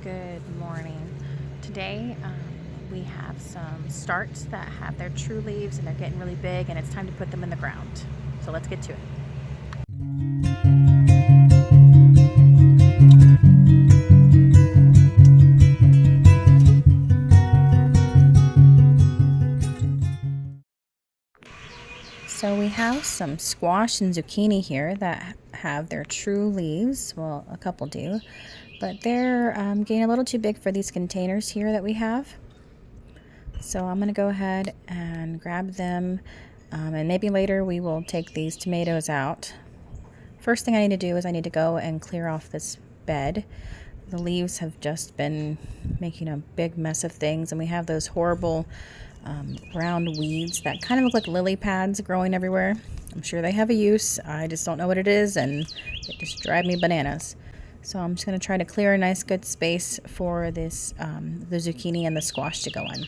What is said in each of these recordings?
Good morning. Today we have some starts that have their true leaves and they're getting really big and it's time to put them in the ground. So let's get to it. So we have some squash and zucchini here that have their true leaves. Well, a couple do, but they're getting a little too big for these containers here that we have. So I'm going to go ahead and grab them, and maybe later we will take these tomatoes out. First thing I need to do is I need to go and clear off this bed. The leaves have just been making a big mess of things, and we have those horrible round weeds that kind of look like lily pads growing everywhere. I'm sure they have a use. I just don't know what it is, and they just drive me bananas. So I'm just going to try to clear a nice good space for this the zucchini and the squash to go in.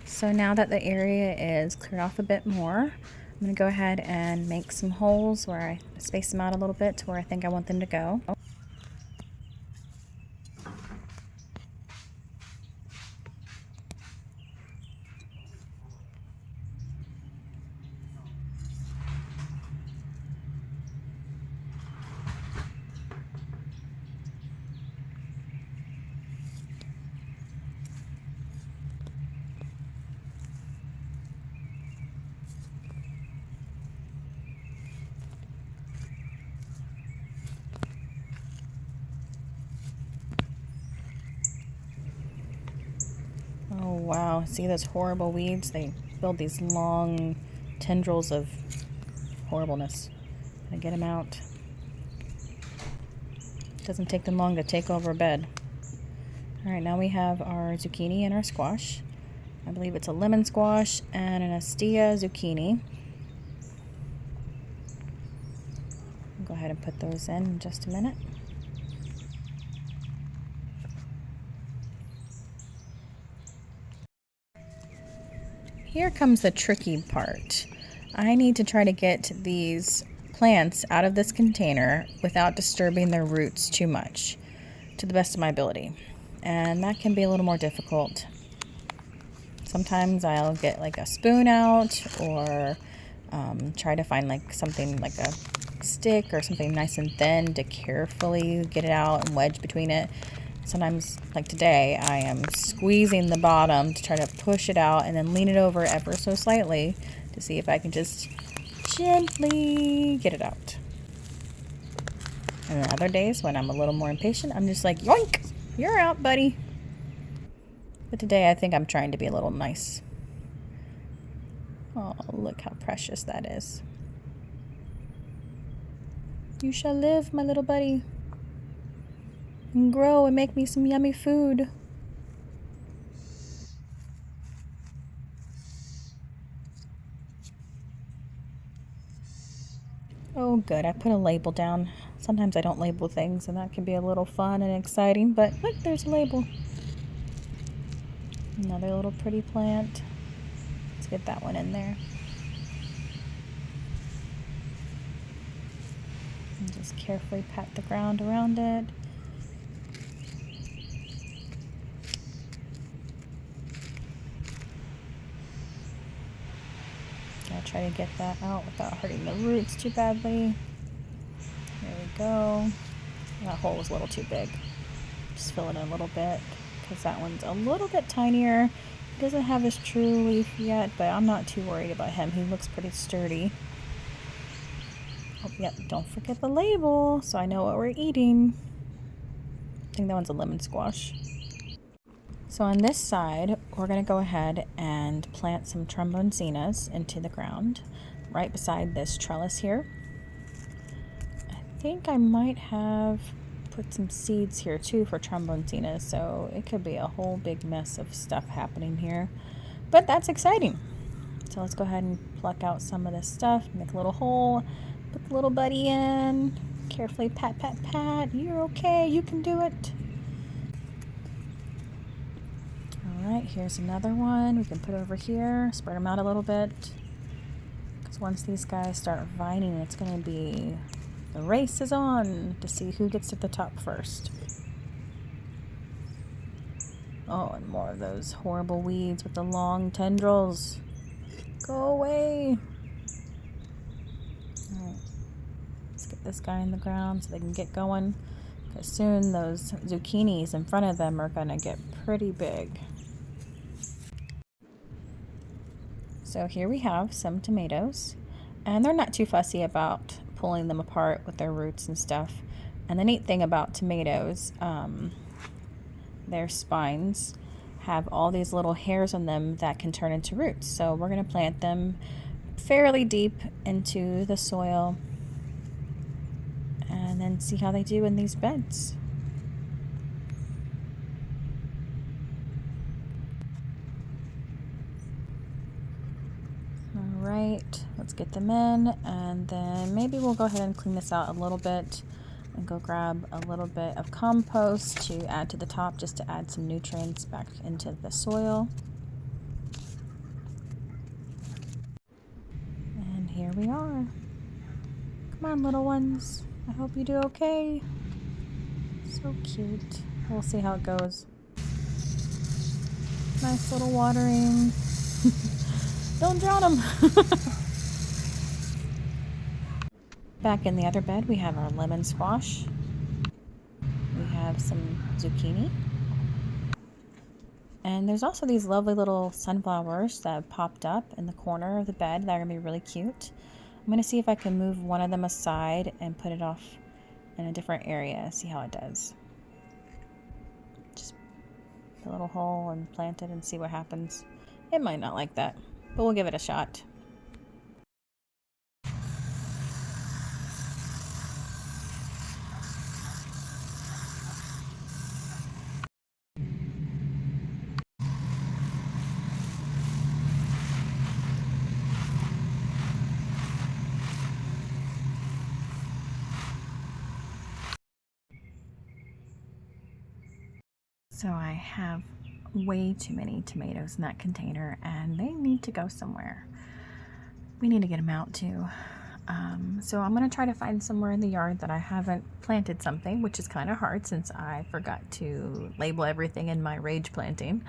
So now that the area is cleared off a bit more, I'm going to go ahead and make some holes where I space them out a little bit to where I think I want them to go. Oh wow, see those horrible weeds? They build these long tendrils of horribleness. I get them out. It doesn't take them long to take over a bed. Alright, now we have our zucchini and our squash. I believe it's a lemon squash and an Astia zucchini. I'll go ahead and put those in just a minute. Here comes the tricky part. I need to try to get these plants out of this container without disturbing their roots too much, to the best of my ability. And that can be a little more difficult. Sometimes I'll get like a spoon out or try to find like something like a stick or something nice and thin to carefully get it out and wedge between it. Sometimes, like today, I am squeezing the bottom to try to push it out and then lean it over ever so slightly to see if I can just gently get it out. And then other days when I'm a little more impatient, I'm just like, yoink, you're out, buddy. But today I think I'm trying to be a little nice. Oh, look how precious that is. You shall live, my little buddy, and grow and make me some yummy food. Oh good, I put a label down. Sometimes I don't label things and that can be a little fun and exciting, but look, there's a label. Another little pretty plant. Let's get that one in there. And just carefully pat the ground around it. I'll try to get that out without hurting the roots too badly. There we go. That hole was a little too big. Just fill it in a little bit. because that one's a little bit tinier. He doesn't have his true leaf yet, but I'm not too worried about him. He looks pretty sturdy. Oh, yep, don't forget the label so I know what we're eating. I think that one's a lemon squash. So on this side, we're going to go ahead and plant some tromboncinas into the ground right beside this trellis here. I think I might have put some seeds here too for tromboncinas, so it could be a whole big mess of stuff happening here. But that's exciting. So let's go ahead and pluck out some of this stuff, make a little hole, put the little buddy in, carefully pat, pat, pat. You're okay, you can do it. All right, here's another one. We can put over here, spread them out a little bit. Because once these guys start vining, it's going to be, the race is on to see who gets to the top first. Oh, and more of those horrible weeds with the long tendrils. Go away. All right, let's get this guy in the ground so they can get going. Because soon those zucchinis in front of them are going to get pretty big. So here we have some tomatoes, and they're not too fussy about pulling them apart with their roots and stuff. And the neat thing about tomatoes, their spines have all these little hairs on them that can turn into roots. So we're going to plant them fairly deep into the soil and then see how they do in these beds. All right, let's get them in, and then maybe we'll go ahead and clean this out a little bit and go grab a little bit of compost to add to the top, just to add some nutrients back into the soil. And here we are. Come on, little ones. I hope you do okay. So cute. We'll see how it goes. Nice little watering. Don't drown them. Back in the other bed, we have our lemon squash. We have some zucchini. And there's also these lovely little sunflowers that have popped up in the corner of the bed that are going to be really cute. I'm going to see if I can move one of them aside and put it off in a different area, see how it does. Just put a little hole and plant it and see what happens. It might not like that, but we'll give it a shot. So I have way too many tomatoes in that container and they need to go somewhere. We need to get them out too. So I'm going to try to find somewhere in the yard that I haven't planted something, which is kind of hard since I forgot to label everything in my rage planting.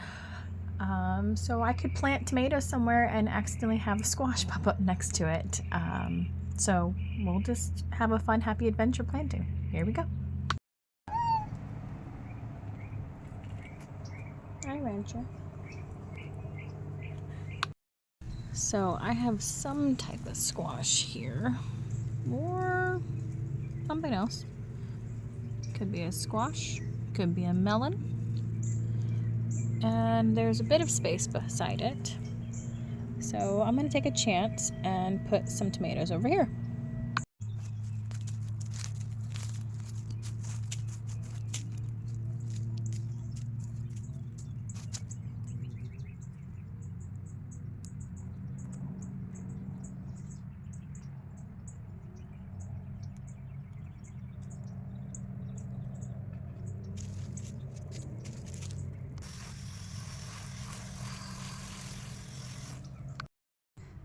So I could plant tomatoes somewhere and accidentally have a squash pop up next to it. So we'll just have a fun, happy adventure planting. Here we go. Hi, Rancher. So I have some type of squash here, or something else. Could be a squash, could be a melon, and there's a bit of space beside it. So I'm going to take a chance and put some tomatoes over here.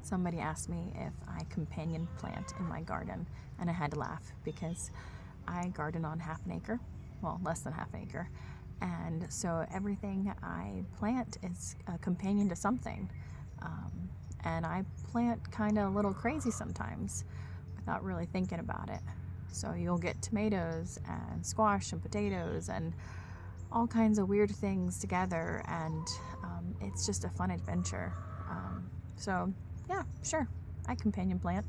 Somebody asked me if I companion plant in my garden, and I had to laugh because I garden on half an acre, well, less than half an acre, and so everything I plant is a companion to something. And I plant kind of a little crazy sometimes without really thinking about it. So you'll get tomatoes and squash and potatoes and all kinds of weird things together, and it's just a fun adventure. So, yeah, sure, I companion plant.